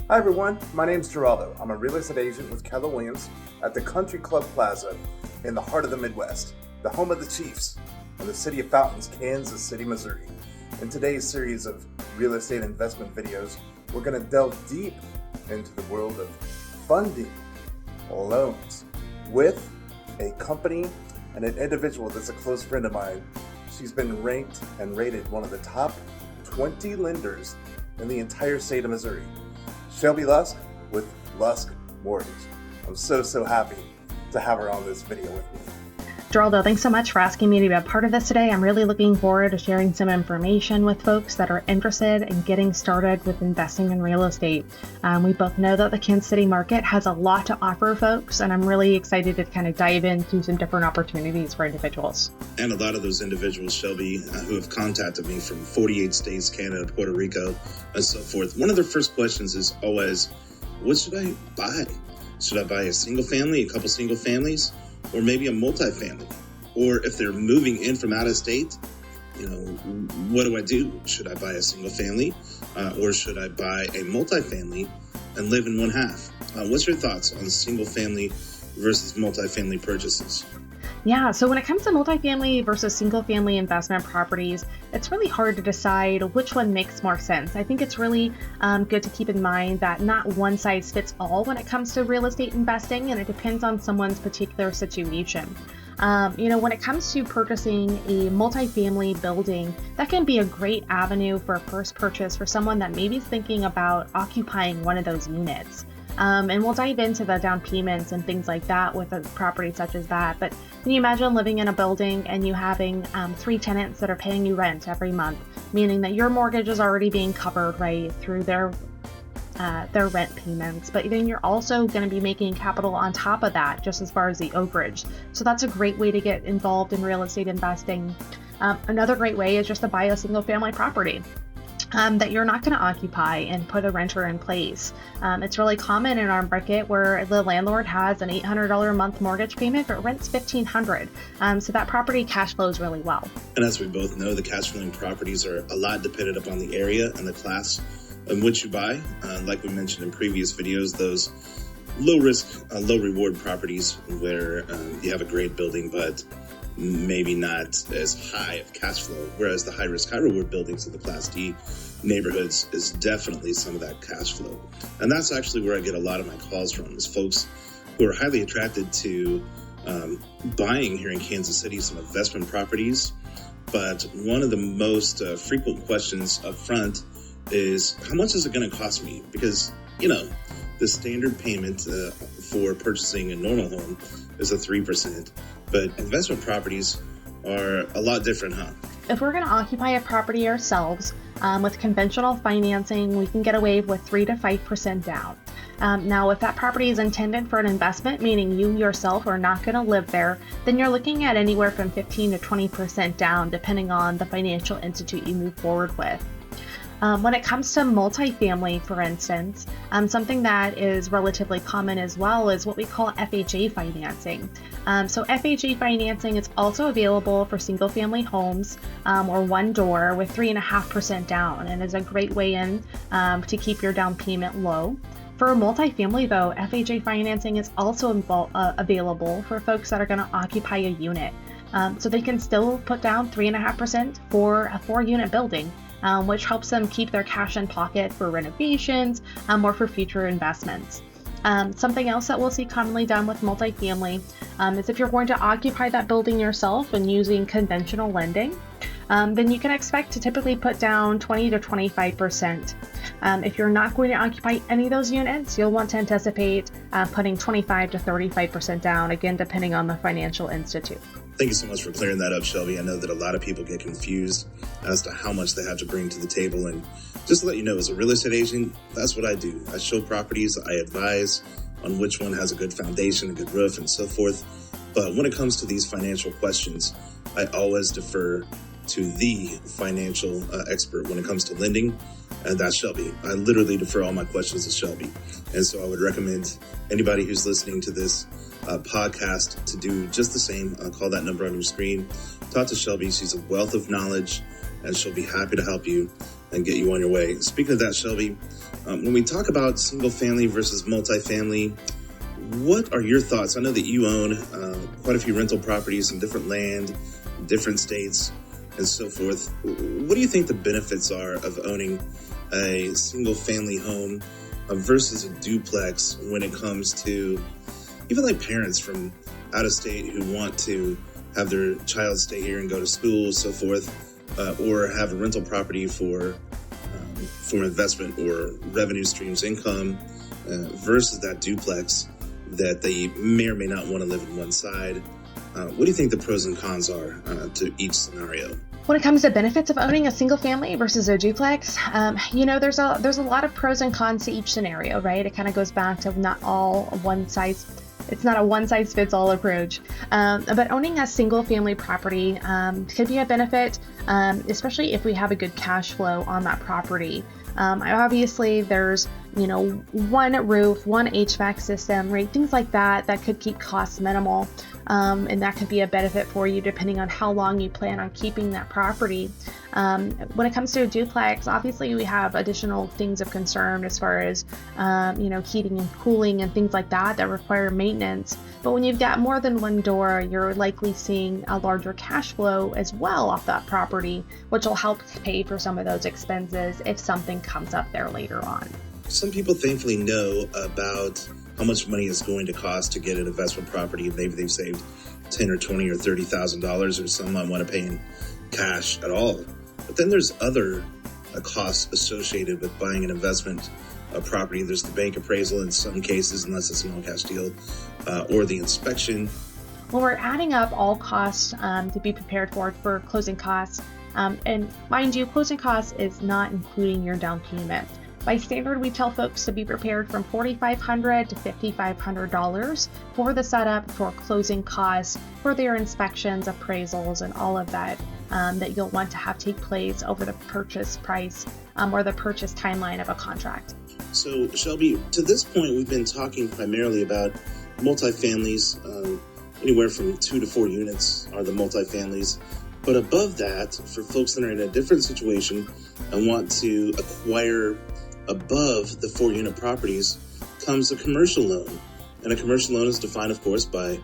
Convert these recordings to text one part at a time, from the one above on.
Hi everyone, my name's Geraldo. I'm a real estate agent with Keller Williams at the Country Club Plaza in the heart of the Midwest, the home of the Chiefs, and the city of Fountains, Kansas City, Missouri. In today's series of real estate investment videos, we're going to delve deep into the world of funding loans with a company and an individual that's a close friend of mine. She's been ranked and rated one of the top 20 lenders in the entire state of Missouri. Shelbi Lusk with Lusk Mortgage. I'm so happy to have her on this video with me. Geraldo, thanks so much for asking me to be a part of this today. I'm really looking forward to sharing some information with folks that are interested in getting started with investing in real estate. We both know that the Kansas City market has a lot to offer folks, and I'm really excited to kind of dive into some different opportunities for individuals. And a lot of those individuals, Shelbi, who have contacted me from 48 states, Canada, Puerto Rico, and so forth, one of their first questions is always, what should I buy? Should I buy a single family, a couple single families? Or maybe a multifamily, or if they're moving in from out of state, what do I do? Should I buy a single family, or should I buy a multifamily and live in one half? What's your thoughts on single family versus multifamily purchases? Yeah, so when it comes to multifamily versus single family investment properties, it's really hard to decide which one makes more sense. I think it's really good to keep in mind that not one size fits all when it comes to real estate investing, and it depends on someone's particular situation. When it comes to purchasing a multifamily building, that can be a great avenue for a first purchase for someone that maybe is thinking about occupying one of those units. And we'll dive into the down payments and things like that with a property such as that. But can you imagine living in a building and you having 3 tenants that are paying you rent every month, meaning that your mortgage is already being covered right through their rent payments, but then you're also going to be making capital on top of that, just as far as the overage. So that's a great way to get involved in real estate investing. Another great way is just to buy a single family property that you're not going to occupy and put a renter in place. It's really common in our market where the landlord has an $800 a month mortgage payment, but rents $1,500. So that property cash flows really well. And as we both know, the cash flowing properties are a lot dependent upon the area and the class in which you buy. Like we mentioned in previous videos, those low risk, low reward properties where you have a great building, but maybe not as high of cash flow, whereas the high risk, high reward buildings in the Class D neighborhoods is definitely some of that cash flow. And that's actually where I get a lot of my calls from, is folks who are highly attracted to buying here in Kansas City some investment properties. But one of the most frequent questions up front is, how much is it going to cost me? Because, the standard payment for purchasing a normal home is a 3%, but investment properties are a lot different, huh? If we're going to occupy a property ourselves, with conventional financing, we can get away with 3 to 5% down. Now, if that property is intended for an investment, meaning you yourself are not going to live there, then you're looking at anywhere from 15 to 20% down, depending on the financial institute you move forward with. When it comes to multifamily, for instance, something that is relatively common as well is what we call FHA financing. So FHA financing is also available for single family homes or one door with 3.5% down, and is a great way in to keep your down payment low. For multifamily, though, FHA financing is also available for folks that are going to occupy a unit. So they can still put down 3.5% for a 4-unit building, which helps them keep their cash in pocket for renovations or for future investments. Something else that we'll see commonly done with multifamily is if you're going to occupy that building yourself and using conventional lending, then you can expect to typically put down 20 to 25%. If you're not going to occupy any of those units, you'll want to anticipate putting 25 to 35% down, again, depending on the financial institute. Thank you so much for clearing that up, Shelbi. I know that a lot of people get confused as to how much they have to bring to the table. And just to let you know, as a real estate agent, that's what I do. I show properties, I advise on which one has a good foundation, a good roof, and so forth. But when it comes to these financial questions, I always defer to the financial expert when it comes to lending, and that's Shelbi. I literally defer all my questions to Shelbi. And so I would recommend anybody who's listening to this podcast to do just the same. Call that number on your screen. Talk to Shelbi. She's a wealth of knowledge, and she'll be happy to help you and get you on your way. Speaking of that, Shelbi, when we talk about single family versus multifamily, what are your thoughts? I know that you own quite a few rental properties in different land, different states, and so forth. What do you think the benefits are of owning a single family home versus a duplex when it comes to even like parents from out of state who want to have their child stay here and go to school, so forth, or have a rental property for investment or revenue streams income versus that duplex that they may or may not want to live in one side? What do you think the pros and cons are to each scenario? When it comes to benefits of owning a single family versus a duplex, there's a lot of pros and cons to each scenario, right? It kind of goes back to it's not a one size fits all approach. But owning a single family property could be a benefit, especially if we have a good cash flow on that property. Obviously, there's one roof, one HVAC system, right? Things like that could keep costs minimal. And that could be a benefit for you depending on how long you plan on keeping that property. When it comes to a duplex, obviously we have additional things of concern as far as, heating and cooling and things like that require maintenance. But when you've got more than one door, you're likely seeing a larger cash flow as well off that property, which will help pay for some of those expenses if something comes up there later on. Some people thankfully know about how much money it's going to cost to get an investment property. Maybe they've saved $10 or $20 or $30,000, or some might want to pay in cash at all. But then there's other costs associated with buying an investment property. There's the bank appraisal in some cases, unless it's an all-cash deal, or the inspection. When we're adding up all costs to be prepared for closing costs, and mind you, closing costs is not including your down payment. By standard, we tell folks to be prepared from $4,500 to $5,500 for the setup, for closing costs, for their inspections, appraisals, and all of that that you'll want to have take place over the purchase price or the purchase timeline of a contract. So, Shelbi, to this point, we've been talking primarily about multifamilies. Anywhere from 2 to 4 units are the multifamilies. But above that, for folks that are in a different situation and want to acquire above the 4-unit properties, comes a commercial loan. And a commercial loan is defined, of course, by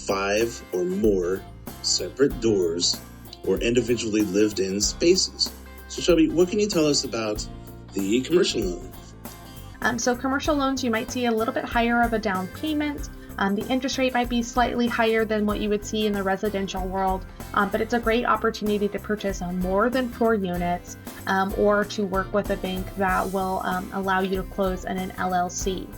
5 or more separate doors or individually lived-in spaces. So, Shelbi, what can you tell us about the commercial loan? So commercial loans, you might see a little bit higher of a down payment. The interest rate might be slightly higher than what you would see in the residential world, but it's a great opportunity to purchase more than 4 units or to work with a bank that will allow you to close in an LLC.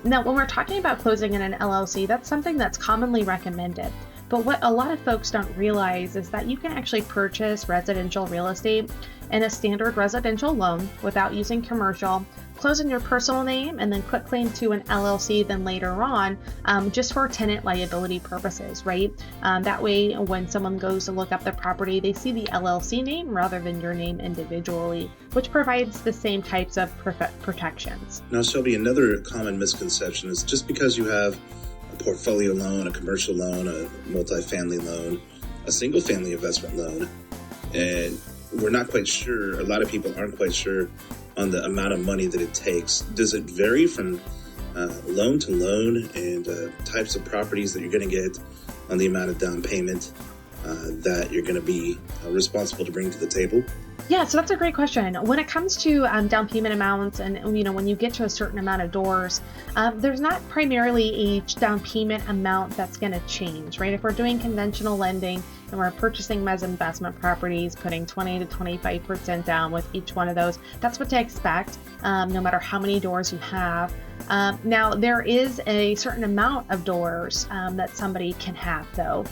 Now, when we're talking about closing in an LLC, that's something that's commonly recommended. But what a lot of folks don't realize is that you can actually purchase residential real estate in a standard residential loan without using commercial, close in your personal name, and then quit claim to an LLC then later on, just for tenant liability purposes, right? That way, when someone goes to look up the property, they see the LLC name rather than your name individually, which provides the same types of protections. Now, Shelbi, another common misconception is just because you have a portfolio loan, a commercial loan, a multifamily loan, a single family investment loan, and we're not quite sure, a lot of people aren't quite sure on the amount of money that it takes. Does it vary from loan to loan and types of properties that you're going to get on the amount of down payment that you're going to be responsible to bring to the table? Yeah, so that's a great question. When it comes to down payment amounts and, when you get to a certain amount of doors, there's not primarily a down payment amount that's going to change, right? If we're doing conventional lending and we're purchasing mezz investment properties, putting 20 to 25% down with each one of those, that's what to expect, no matter how many doors you have. Now, there is a certain amount of doors that somebody can have, though.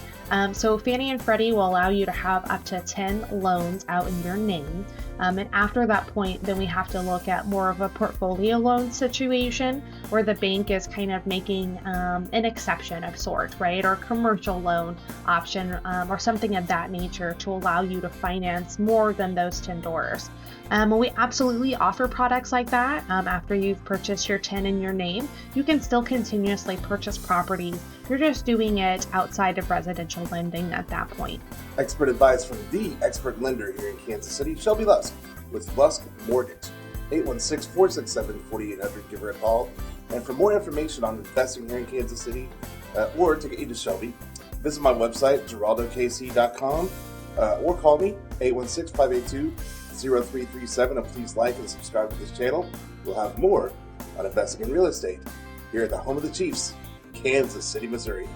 So Fannie and Freddie will allow you to have up to 10 loans out in your name. And after that point, then we have to look at more of a portfolio loan situation where the bank is kind of making an exception of sort, right? Or a commercial loan option or something of that nature to allow you to finance more than those 10 doors. We absolutely offer products like that. After you've purchased your 10 in your name, you can still continuously purchase properties. You're just doing it outside of residential lending at that point. Expert advice from the expert lender here in Kansas City, Shelbi Lusk with Lusk Mortgage. 816-467-4800. Give her a call. And for more information on investing here in Kansas City or to get you to Shelbi, visit my website, geraldokc.com, or call me, 816-582-0337. And please like and subscribe to this channel. We'll have more on investing in real estate here at the home of the Chiefs, Kansas City, Missouri.